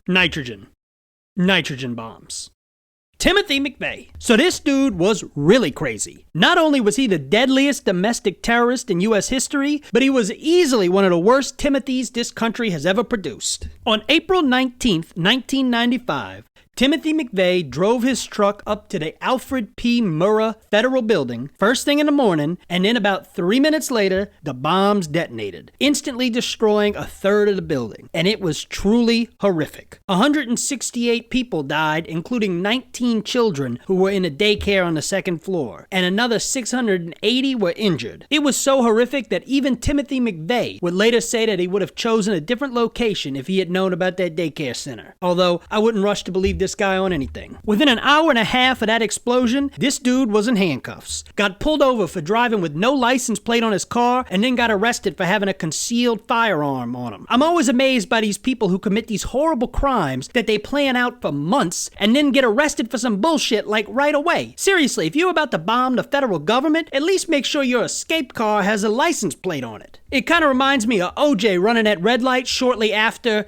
Nitrogen. Nitrogen bombs. Timothy McVeigh. So this dude was really crazy. Not only was he the deadliest domestic terrorist in U.S. history, but he was easily one of the worst Timothys this country has ever produced. On April 19th, 1995, Timothy McVeigh drove his truck up to the Alfred P. Murrah Federal Building first thing in the morning, and then about 3 minutes later, the bombs detonated, instantly destroying a third of the building. And it was truly horrific. 168 people died, including 19 children who were in a daycare on the second floor, and another 680 were injured. It was so horrific that even Timothy McVeigh would later say that he would have chosen a different location if he had known about that daycare center. Although, I wouldn't rush to believe this guy on anything. Within an hour and a half of that explosion, this dude was in handcuffs, got pulled over for driving with no license plate on his car, and then got arrested for having a concealed firearm on him. I'm always amazed by these people who commit these horrible crimes that they plan out for months and then get arrested for some bullshit like right away. Seriously, if you're about to bomb the federal government, at least make sure your escape car has a license plate on it. It kind of reminds me of OJ running at red light shortly after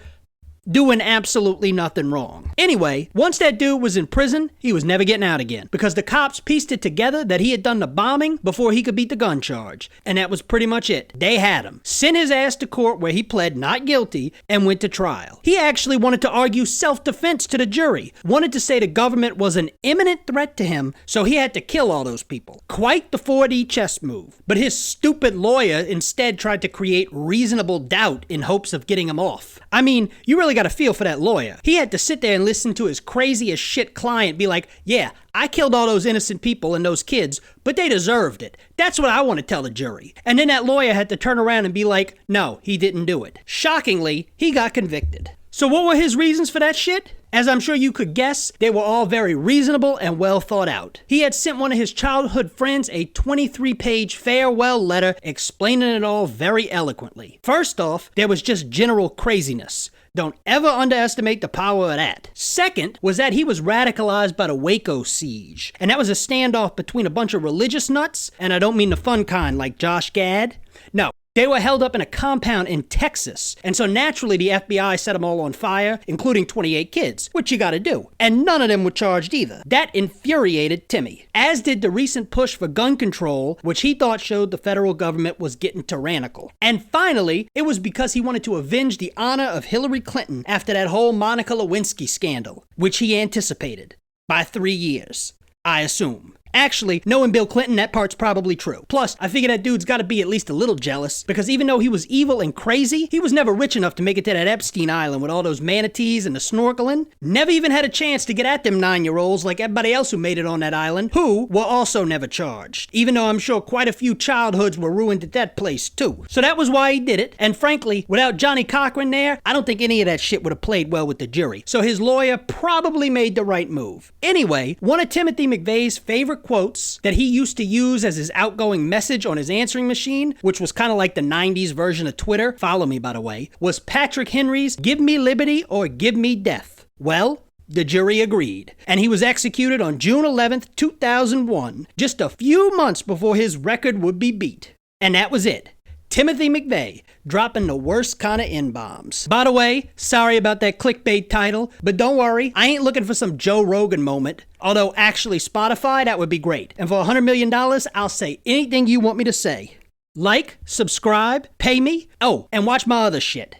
doing absolutely nothing wrong. Anyway, once that dude was in prison, he was never getting out again, because the cops pieced it together that he had done the bombing before he could beat the gun charge. And that was pretty much it. They had him. Sent his ass to court where he pled not guilty and went to trial. He actually wanted to argue self-defense to the jury, wanted to say the government was an imminent threat to him, so he had to kill all those people. Quite the 4D chess move. But his stupid lawyer instead tried to create reasonable doubt in hopes of getting him off. I mean, you really got to feel for that lawyer. He had to sit there and listen to his crazy as shit client be like, yeah, I killed all those innocent people and those kids, but they deserved it. That's what I want to tell the jury. And then that lawyer had to turn around and be like, no, he didn't do it. Shockingly, he got convicted. So what were his reasons for that shit? As I'm sure you could guess, they were all very reasonable and well thought out. He had sent one of his childhood friends a 23-page farewell letter explaining it all very eloquently. First off, there was just general craziness. Don't ever underestimate the power of that. Second was that he was radicalized by the Waco siege. And that was a standoff between a bunch of religious nuts, and I don't mean the fun kind like Josh Gad. No. They were held up in a compound in Texas, and so naturally the FBI set them all on fire, including 28 kids, which you gotta do. And none of them were charged either. That infuriated Timmy, as did the recent push for gun control, which he thought showed the federal government was getting tyrannical. And finally, it was because he wanted to avenge the honor of Hillary Clinton after that whole Monica Lewinsky scandal, which he anticipated by 3 years, I assume. Actually, knowing Bill Clinton, that part's probably true. Plus, I figure that dude's gotta be at least a little jealous, because even though he was evil and crazy, he was never rich enough to make it to that Epstein Island with all those manatees and the snorkeling. Never even had a chance to get at them 9-year-olds like everybody else who made it on that island, who were also never charged. Even though I'm sure quite a few childhoods were ruined at that place too. So that was why he did it, and frankly, without Johnny Cochran there, I don't think any of that shit would have played well with the jury. So his lawyer probably made the right move. Anyway, one of Timothy McVeigh's favorite quotes that he used to use as his outgoing message on his answering machine, which was kind of like the 90s version of Twitter, follow me by the way, was Patrick Henry's "Give me liberty or give me death." Well, the jury agreed, and he was executed on June 11th, 2001, just a few months before his record would be beat. And that was it. Timothy McVeigh, dropping the worst kind of N-bombs. By the way, sorry about that clickbait title, but don't worry, I ain't looking for some Joe Rogan moment. Although actually Spotify, that would be great. And for $100 million, I'll say anything you want me to say. Like, subscribe, pay me, oh, and watch my other shit.